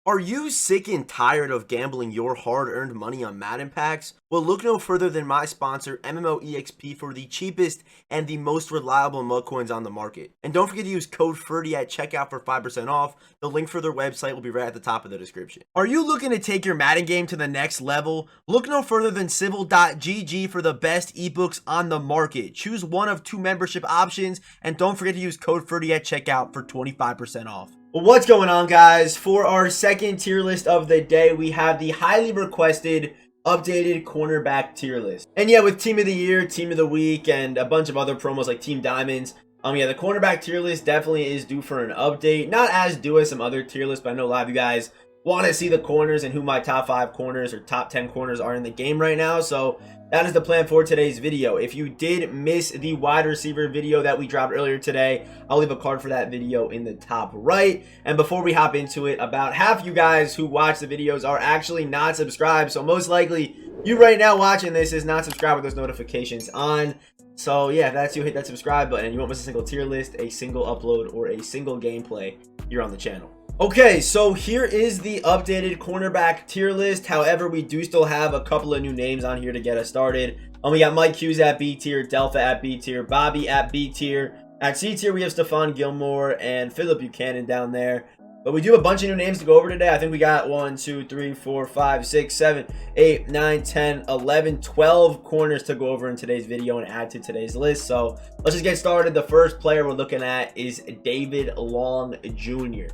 Are you sick and tired of gambling your hard-earned money on Madden packs? Well, look no further than my sponsor, MMOEXP, for the cheapest and the most reliable mug coins on the market. And don't forget to use code FERDY at checkout for 5% off. The link for their website will be right at the top of the description. Are you looking to take your Madden game to the next level? Look no further than Civil.gg for the best ebooks on the market. Choose one of 2 membership options, and don't forget to use code FERDY at checkout for 25% off. What's going on, guys? For our second tier list of the day, we have the highly requested updated cornerback tier list. And yeah, with team of the year, team of the week, and a bunch of other promos like team diamonds, yeah, the cornerback tier list definitely is due for an update. Not as due as some other tier lists, but I know a lot of you guys want to see the corners and who my top 5 corners or top 10 corners are in the game right now. So that is the plan for today's video. If you did miss the wide receiver video that we dropped earlier today, I'll leave a card for that video in the top right. And before we hop into it, about half you guys who watch the videos are actually not subscribed. So most likely you right now watching this is not subscribed with those notifications on. So yeah, if that's you, hit that subscribe button and you won't miss a single tier list, a single upload, or a single gameplay here on the channel. Okay, so here is the updated cornerback tier list. However, we do still have a couple of new names on here to get us started. We got Mike Hughes at B tier, Delpha at B tier, Bobby at B tier. At C tier, we have Stephon Gilmore and Phillip Buchanan down there. But we do have a bunch of new names to go over today. I think we got 1, 2, 3, 4, 5, 6, 7, 8, 9, 10, 11, 12 corners to go over in today's video and add to today's list. So let's just get started. The first player we're looking at is David Long Jr.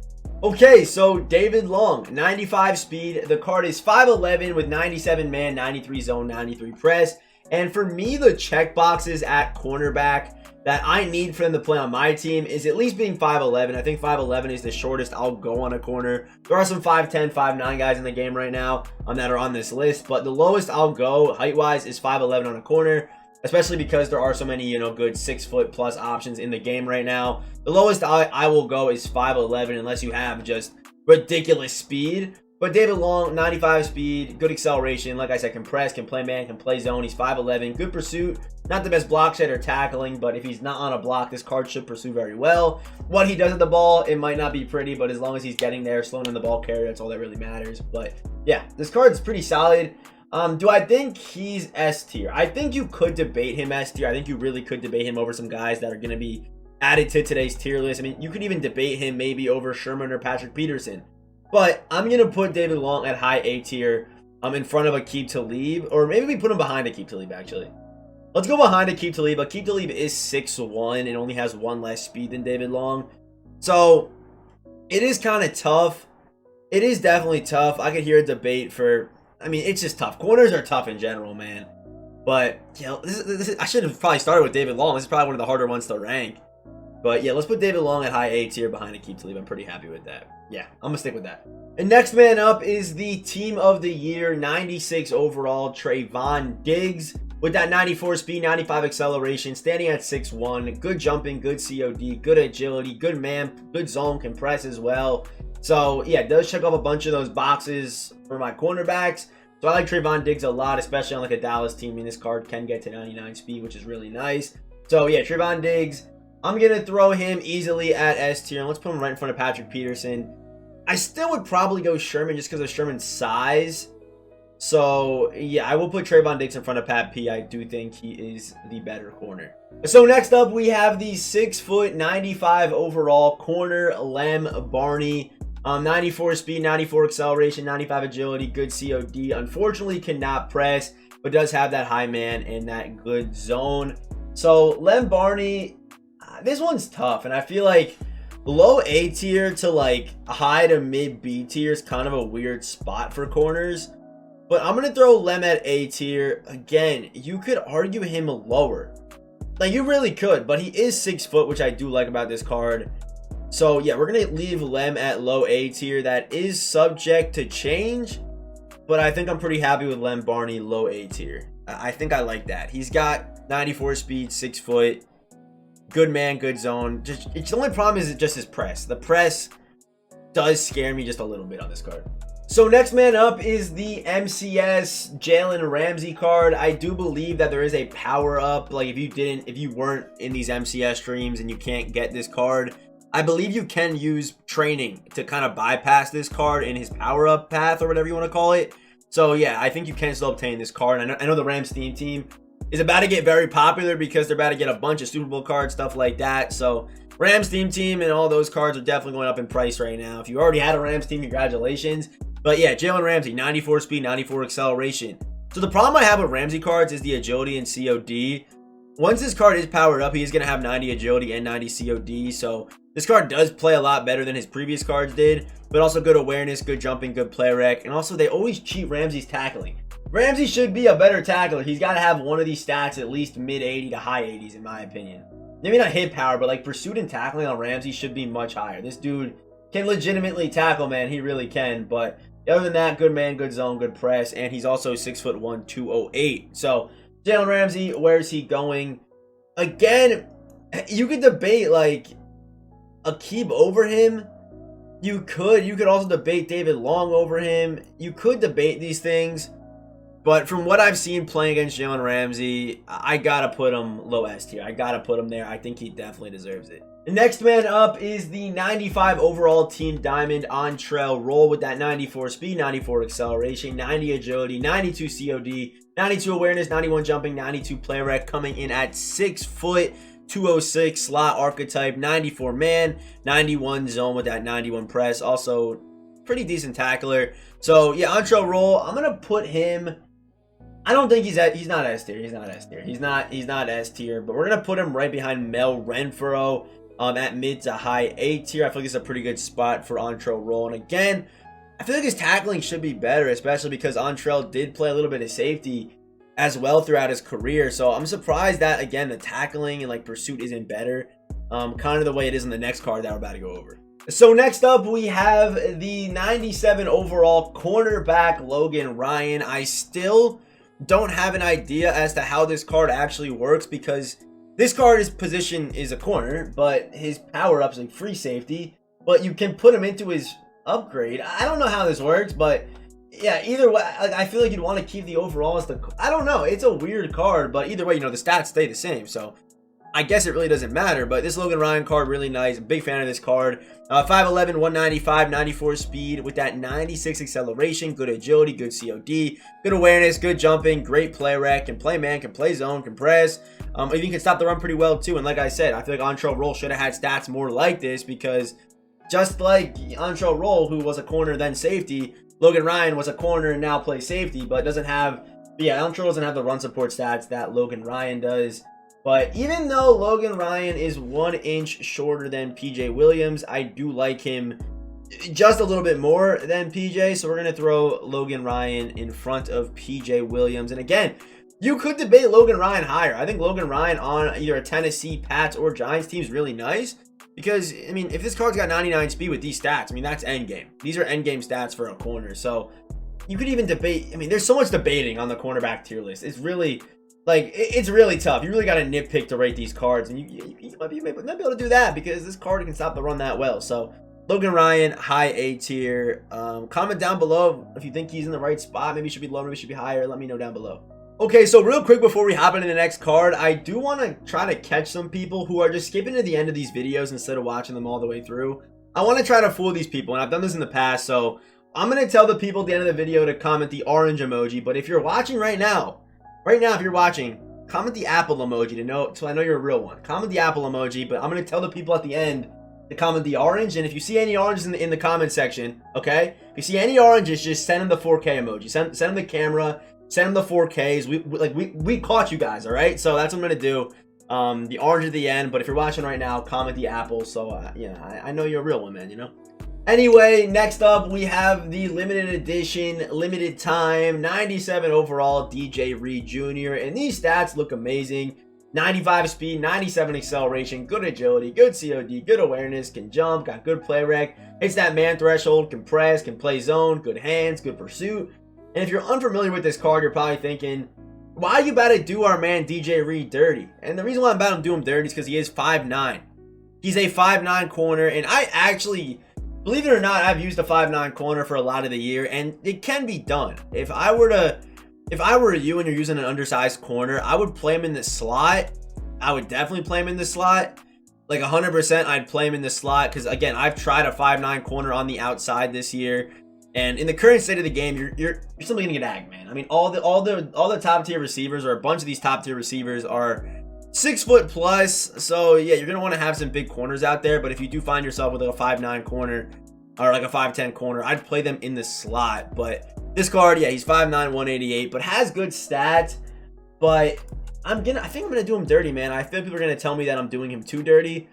Okay, so David Long, 95 speed. The card is 5'11 with 97 man, 93 zone, 93 press. And for me, the check boxes at cornerback that I need for them to play on my team is at least being 5'11. I think 5'11 is the shortest I'll go on a corner. There are some 5'10, 5'9 guys in the game right now that are on this list, but the lowest I'll go height-wise is 5'11 on a corner, especially because there are so many, good 6-foot plus options in the game right now. The lowest I will go is 5'11 unless you have just ridiculous speed. But David Long, 95 speed, good acceleration. Like I said, can press, can play man, can play zone. He's 5'11, good pursuit. Not the best block shed or tackling, but if he's not on a block, this card should pursue very well. What he does at the ball, it might not be pretty, but as long as he's getting there, slowing in the ball carrier, that's all that really matters. But yeah, this card is pretty solid. Do I think he's S tier? I think you could debate him S tier. I think you really could debate him over some guys that are going to be added to today's tier list. I mean, you could even debate him maybe over Sherman or Patrick Peterson. But I'm going to put David Long at high A tier in front of Aqib Talib. Or maybe we put him behind Aqib Talib, actually. Let's go behind Aqib Talib. Aqib Talib is 6'1" and only has 1 less speed than David Long. So it is kind of tough. It is definitely tough. I could hear a debate for... I mean, it's just tough. Corners are tough in general, man. But, I should have probably started with David Long. This is probably one of the harder ones to rank. But, yeah, let's put David Long at high A tier behind Aqib Talib. I'm pretty happy with that. Yeah, I'm going to stick with that. And next man up is the team of the year, 96 overall, Trayvon Diggs. With that 94 speed, 95 acceleration, standing at 6'1". Good jumping, good COD, good agility, good man, good zone, can press as well. So, yeah, it does check off a bunch of those boxes for my cornerbacks. So, I like Trayvon Diggs a lot, especially on like a Dallas team. I mean, this card can get to 99 speed, which is really nice. So, yeah, Trayvon Diggs, I'm going to throw him easily at S tier. And let's put him right in front of Patrick Peterson. I still would probably go Sherman just because of Sherman's size. So, yeah, I will put Trayvon Diggs in front of Pat P. I do think he is the better corner. So, next up, we have the 6', 95 overall corner, Lem Barney. 94 speed, 94 acceleration, 95 agility, good COD. Unfortunately, cannot press, but does have that high man and that good zone. So, Lem Barney, this one's tough, and I feel like low A tier to like high to mid B tier is kind of a weird spot for corners. But I'm going to throw Lem at A tier. Again, you could argue him lower. Like, you really could, but he is 6 foot, which I do like about this card. So, yeah, we're going to leave Lem at low A tier. That is subject to change, but I think I'm pretty happy with Lem Barney low A tier. I think I like that. He's got 94 speed, 6 foot, good man, good zone. The only problem is just his press. The press does scare me just a little bit on this card. So next man up is the MCS Jalen Ramsey card. I do believe that there is a power up. Like if you weren't in these MCS streams and you can't get this card, I believe you can use training to kind of bypass this card in his power-up path or whatever you want to call it. So yeah, I think you can still obtain this card. I know the Rams theme team is about to get very popular because they're about to get a bunch of Super Bowl cards, stuff like that. So Rams theme team and all those cards are definitely going up in price right now. If you already had a Rams team, congratulations. But yeah, Jalen Ramsey, 94 speed, 94 acceleration. So the problem I have with Ramsey cards is the agility and COD. Once this card is powered up, he is going to have 90 agility and 90 COD. So this card does play a lot better than his previous cards did, but also good awareness, good jumping, good play rec. And also they always cheat Ramsey's tackling. Ramsey should be a better tackler. He's got to have one of these stats at least mid 80 to high 80s in my opinion. Maybe not hit power, but like pursuit and tackling on Ramsey should be much higher. This dude can legitimately tackle, man. He really can. But other than that, good man, good zone, good press. And he's also 6'1", 208. So Jalen Ramsey, where's he going? Again, you could debate like Aqib over him. You could also debate David Long over him. You could debate these things. But from what I've seen playing against Jalen Ramsey, I gotta put him low S tier. I gotta put him there. I think he definitely deserves it. The next man up is the 95 overall Team Diamond on Trail Roll with that 94 speed, 94 acceleration, 90 agility, 92 COD, 92 awareness, 91 jumping, 92 play rec, coming in at 6 foot, 206 slot archetype, 94 man, 91 zone with that 91 press. Also, pretty decent tackler. So yeah, on Trail Roll, I'm gonna put him. I don't think he's not S tier. He's not S tier. He's not S tier. But we're gonna put him right behind Mel Renfro at mid to high A tier. I feel like it's a pretty good spot for Ontrell Roll. And again, I feel like his tackling should be better, especially because Ontrell did play a little bit of safety as well throughout his career. So I'm surprised that again the tackling and like pursuit isn't better. Kind of the way it is in the next card that we're about to go over. So next up, we have the 97 overall cornerback Logan Ryan. I still don't have an idea as to how this card actually works because this card's position is a corner, but his power-up's like free safety, but you can put him into his upgrade. I don't know how this works, but yeah, either way, I feel like you'd want to keep the overall as the, I don't know, it's a weird card, but either way, you know, the stats stay the same, so I guess it really doesn't matter. But this Logan Ryan card, really nice. Big fan of this card. 5'11", 195, 94 speed with that 96 acceleration, good agility, good COD, good awareness, good jumping, great play rec, can play man, can play zone, can press. Even can stop the run pretty well too. And like I said, I feel like Ontrell Roll should have had stats more like this because just like Ontrell Roll, who was a corner then safety, Logan Ryan was a corner and now plays safety, but doesn't have, Ontrell doesn't have the run support stats that Logan Ryan does. But even though Logan Ryan is 1 inch shorter than PJ Williams, I do like him just a little bit more than PJ. So we're going to throw Logan Ryan in front of PJ Williams. And again, you could debate Logan Ryan higher. I think Logan Ryan on either a Tennessee, Pats, or Giants team is really nice. Because, I mean, if this card's got 99 speed with these stats, I mean, that's endgame. These are endgame stats for a corner. So you could even debate. I mean, there's so much debating on the cornerback tier list. It's really... like, it's really tough. You really got to nitpick to rate these cards. And you might be able to do that because this card can stop the run that well. So, Logan Ryan, high A tier. Comment down below if you think he's in the right spot. Maybe he should be lower, maybe he should be higher. Let me know down below. Okay, so real quick before we hop into the next card, I do want to try to catch some people who are just skipping to the end of these videos instead of watching them all the way through. I want to try to fool these people, and I've done this in the past. So, I'm going to tell the people at the end of the video to comment the orange emoji. But if you're watching right now, if you're watching, comment the apple emoji so I know you're a real one. Comment the apple emoji, but I'm going to tell the people at the end to comment the orange. And if you see any oranges in the comment section, okay? If you see any oranges, just send them the 4K emoji. Send them the camera. Send them the 4Ks. We caught you guys, all right? So that's what I'm going to do. The orange at the end. But if you're watching right now, comment the apple. So, yeah, I know you're a real one, man, you know? Anyway, next up, we have the limited edition, limited time, 97 overall DJ Reed Jr. And these stats look amazing. 95 speed, 97 acceleration, good agility, good COD, good awareness, can jump, got good play rec, hits that man threshold, can press, can play zone, good hands, good pursuit. And if you're unfamiliar with this card, you're probably thinking, why are you about to do our man DJ Reed dirty? And the reason why I'm about to do him dirty is because he is 5'9". He's a 5'9 corner, and I actually... believe it or not, I've used a 5'9 corner for a lot of the year, and it can be done. If I were you and you're using an undersized corner, I would play him in the slot. I would definitely play him in the slot. like 100%, I'd play him in the slot because, again, I've tried a 5'9" corner on the outside this year. And in the current state of the game, you're simply gonna get agged, man. I mean, all the top tier receivers, or a bunch of these top tier receivers, are 6 foot plus. So yeah, you're gonna want to have some big corners out there. But if you do find yourself with like a 5'9" corner or like a 5'10" corner, I'd play them in the slot. But this card, yeah, he's 5'9", 188, but has good stats. But I think I'm gonna do him dirty, man. I feel people are gonna tell me that I'm doing him too dirty.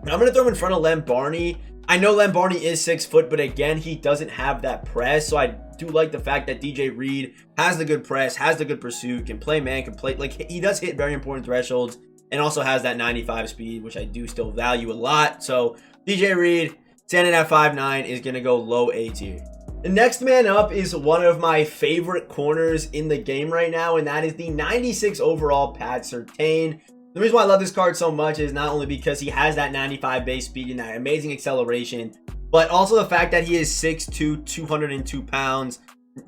But I'm gonna throw him in front of Lem Barney. I know Lem Barney is 6 foot, but again, he doesn't have that press. So I do like the fact that DJ Reed has the good press, has the good pursuit, can play man, can play, like, he does hit very important thresholds, and also has that 95 speed, which I do still value a lot. So DJ Reed, standing at 5'9", is going to go low A tier. The next man up is one of my favorite corners in the game right now, and that is the 96 overall Pat Surtain. The reason why I love this card so much is not only because he has that 95 base speed and that amazing acceleration, but also the fact that he is 6'2", 202 pounds,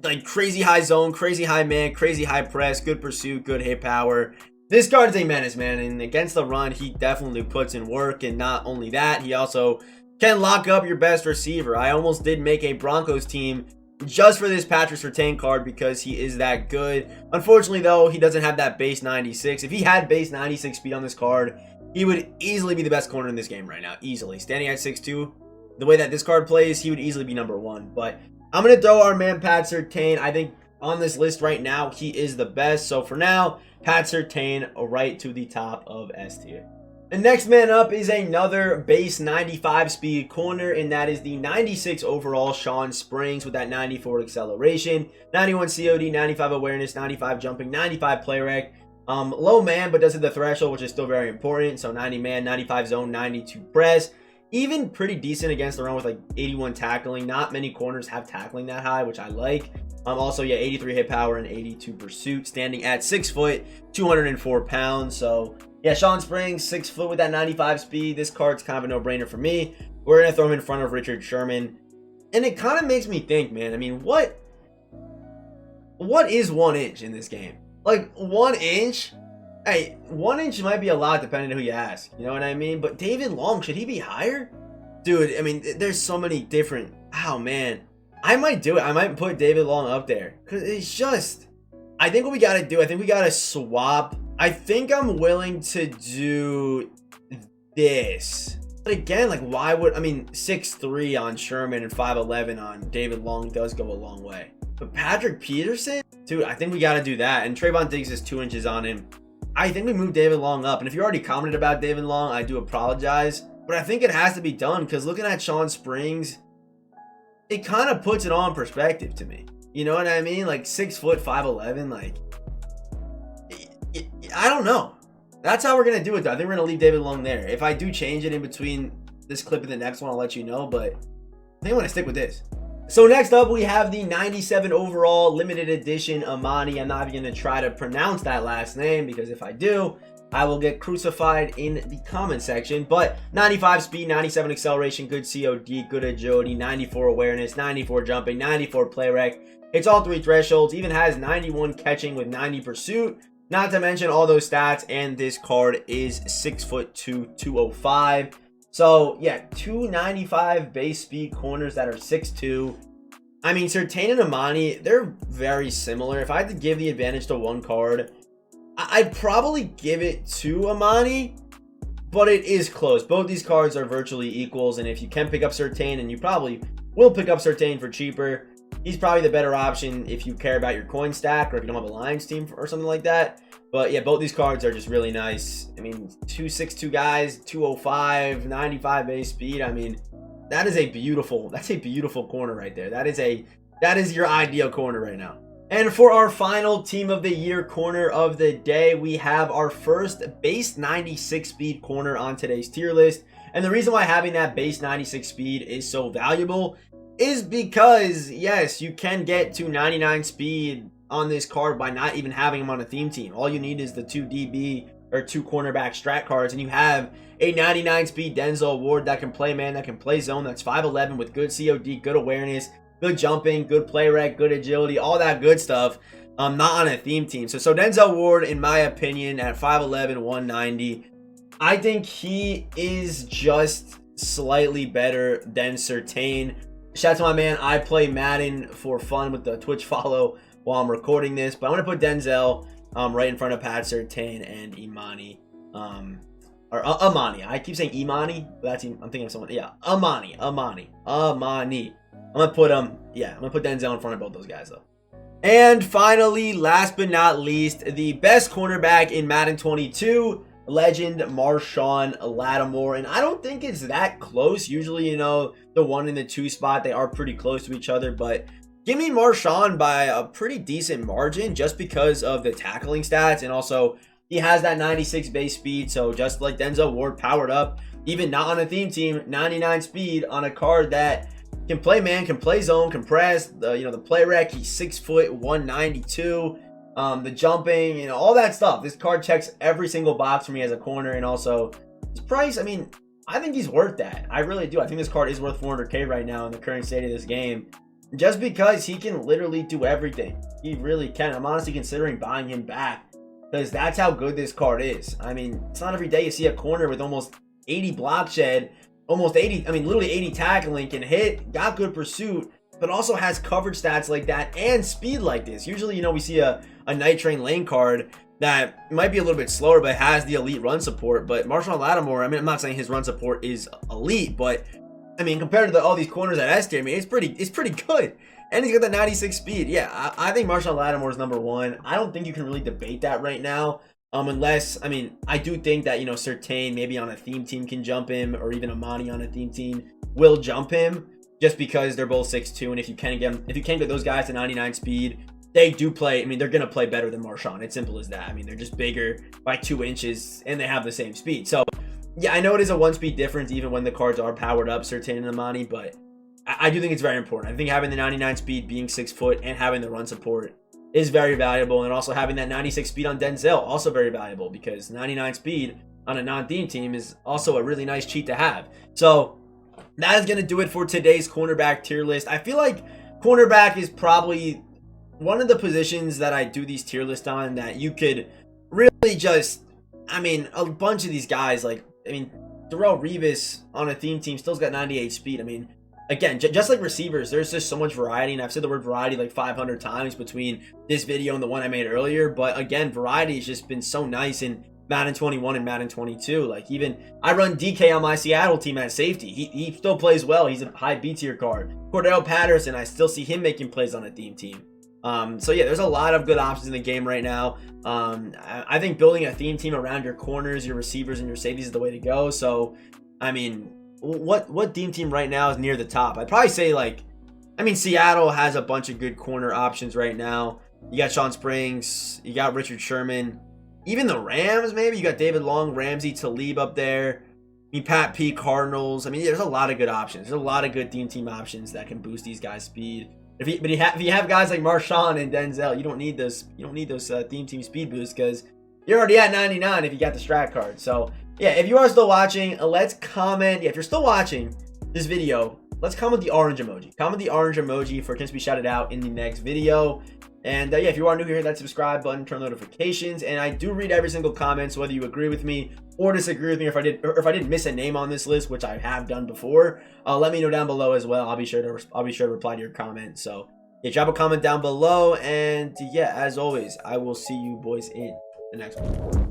like crazy high zone, crazy high man, crazy high press, good pursuit, good hit power. This card is a menace, man, and against the run, he definitely puts in work, and not only that, he also can lock up your best receiver. I almost did make a Broncos team just for this Patrick Surtain card because he is that good. Unfortunately, though, he doesn't have that base 96. If he had base 96 speed on this card, he would easily be the best corner in this game right now. Easily. Standing at 6'2", the way that this card plays, he would easily be number 1. But I'm going to throw our man Pat Surtain. I think on this list right now, he is the best. So for now, Pat Surtain right to the top of S tier. The next man up is another base 95 speed corner, and that is the 96 overall Shawn Springs with that 94 acceleration, 91 COD, 95 awareness, 95 jumping, 95 play rec. Low man, but does hit the threshold, which is still very important. So 90 man, 95 zone, 92 press. Even pretty decent against the run with like 81 tackling. Not many corners have tackling that high, which I like. Also, yeah, 83 hit power and 82 pursuit, standing at 6 foot, 204 pounds. So yeah, Shawn Springs, 6 foot with that 95 speed. This card's kind of a no-brainer for me. We're going to throw him in front of Richard Sherman. And it kind of makes me think, man, I mean, what is 1 inch in this game? Like, 1 inch? Hey, 1 inch might be a lot depending on who you ask. You know what I mean? But David Long, should he be higher? Dude, I mean, there's so many different... Oh, man. I might do it. I might put David Long up there. Because it's just... I think what we got to do, I think we got to swap... I think I'm willing to do this. But again, like, why would... I mean, 6'3" on Sherman and 5'11" on David Long does go a long way. But Patrick Peterson? Dude, I think we got to do that. And Trayvon Diggs is 2 inches on him. I think we move David Long up. And if you already commented about David Long, I do apologize. But I think it has to be done because looking at Shawn Springs, it kind of puts it all in perspective to me. You know what I mean? Like 6 foot, 5'11", like... I don't know. That's how we're going to do it, though. I think we're going to leave David Long there. If I do change it in between this clip and the next one, I'll let you know. But I think I'm going to stick with this. So next up, we have the 97 overall limited edition Amani. I'm not even going to try to pronounce that last name because if I do, I will get crucified in the comment section. But 95 speed, 97 acceleration, good COD, good agility, 94 awareness, 94 jumping, 94 play rec. It's all 3 thresholds. Even has 91 catching with 90 pursuit. Not to mention all those stats, and this card is 6'2", 205. So yeah, 295 base speed corners that are 6'2". I mean, Surtain and Amani, they're very similar. If I had to give the advantage to one card, I'd probably give it to Amani, but it is close. Both these cards are virtually equals, and if you can pick up Surtain, and you probably will pick up Surtain for cheaper, he's probably the better option if you care about your coin stack or if you don't have a Lions team or something like that. But yeah, both these cards are just really nice. I mean, 262 guys, 205, 95 base speed. I mean, that's a beautiful corner right there. That is your ideal corner right now. And for our final team of the year corner of the day, we have our first base 96 speed corner on today's tier list. And the reason why having that base 96 speed is so valuable is because, yes, you can get to 99 speed on this card by not even having him on a theme team. All you need is the 2 DB or 2 cornerback strat cards, and you have a 99 speed Denzel Ward that can play man, that can play zone, that's 5'11" with good COD, good awareness, good jumping, good play rec, good agility, all that good stuff. Not on a theme team. So Denzel Ward, in my opinion, at 5'11", 190, I think he is just slightly better than Surtain. Shout out to my man. I play Madden for fun with the Twitch follow while I'm recording this. But I'm going to put Denzel right in front of Pat Surtain and Imani. Or Amani. I keep saying Imani, but I'm thinking of someone. Yeah, Amani. I'm gonna put Denzel in front of both those guys though. And finally, last but not least, the best cornerback in Madden 22, legend Marshawn Lynch. And I don't think it's that close. Usually, you know, the 1 and the 2 spot, they are pretty close to each other, but give me Marshawn by a pretty decent margin just because of the tackling stats, and also he has that 96 base speed. So just like Denzel Ward powered up, even not on a theme team, 99 speed on a card that can play man, can play zone, can press. The play rec, he's 6 foot 192. The jumping, all that stuff. This card checks every single box for me as a corner, and also his price. I mean, I think he's worth that. I really do. I think this card is worth 400K right now in the current state of this game, just because he can literally do everything. He really can. I'm honestly considering buying him back, because that's how good this card is. I mean, it's not every day you see a corner with almost 80 block shed, literally 80 tackling, can hit, got good pursuit, but also has coverage stats like that and speed like this. Usually, we see a Night Train lane card that might be a little bit slower, but has the elite run support. But Marshawn Lynch, I'm not saying his run support is elite, but compared to all these corners at S tier, it's pretty good. And he's got the 96 speed. Yeah, I think Marshawn Lynch is number 1. I don't think you can really debate that right now. Unless, I do think that, Surtain maybe on a theme team can jump him, or even Amani on a theme team will jump him, just because they're both 6'2", and if you can get those guys to 99 speed, they do play. They're gonna play better than Marshawn. It's simple as that. They're just bigger by 2 inches, and they have the same speed. So yeah, I know it is a 1 speed difference even when the cards are powered up, Surtain and Amani, but I do think it's very important. I think having the 99 speed, being 6 foot, and having the run support is very valuable, and also having that 96 speed on Denzel, also very valuable, because 99 speed on a non-theme team is also a really nice cheat to have. So that is going to do it for today's cornerback tier list. I feel like cornerback is probably one of the positions that I do these tier lists on that you could really just, a bunch of these guys, Darrell Revis on a theme team still's got 98 speed. Again, just like receivers, there's just so much variety, and I've said the word variety like 500 times between this video and the one I made earlier. But again, variety has just been so nice in Madden 21 and Madden 22. Even I run DK on my Seattle team at safety. He still plays well. He's a high B tier card. Cordell Patterson, I still see him making plays on a theme team. So yeah, there's a lot of good options in the game right now. I think building a theme team around your corners, your receivers, and your safeties is the way to go. So, what theme team right now is near the top? I'd probably say Seattle has a bunch of good corner options right now. You got Sean Springs, you got Richard Sherman, even the Rams maybe. You got David Long, Ramsey, Talib up there. Pat P, Cardinals. There's a lot of good options. There's a lot of good team options that can boost these guys' speed. If you have guys like Marshawn and Denzel, you don't need those team speed boosts, because you're already at 99 if you got the strat card. So yeah, if you are still watching, let's comment. Yeah, if you're still watching this video, let's comment the orange emoji. Comment the orange emoji for chance to be shouted out in the next video. And yeah, if you are new here, hit that subscribe button, turn notifications. And I do read every single comment, so whether you agree with me or disagree with me, or if I did miss a name on this list, which I have done before, let me know down below as well. I'll be sure to reply to your comment. So yeah, drop a comment down below. And yeah, as always, I will see you boys in the next one.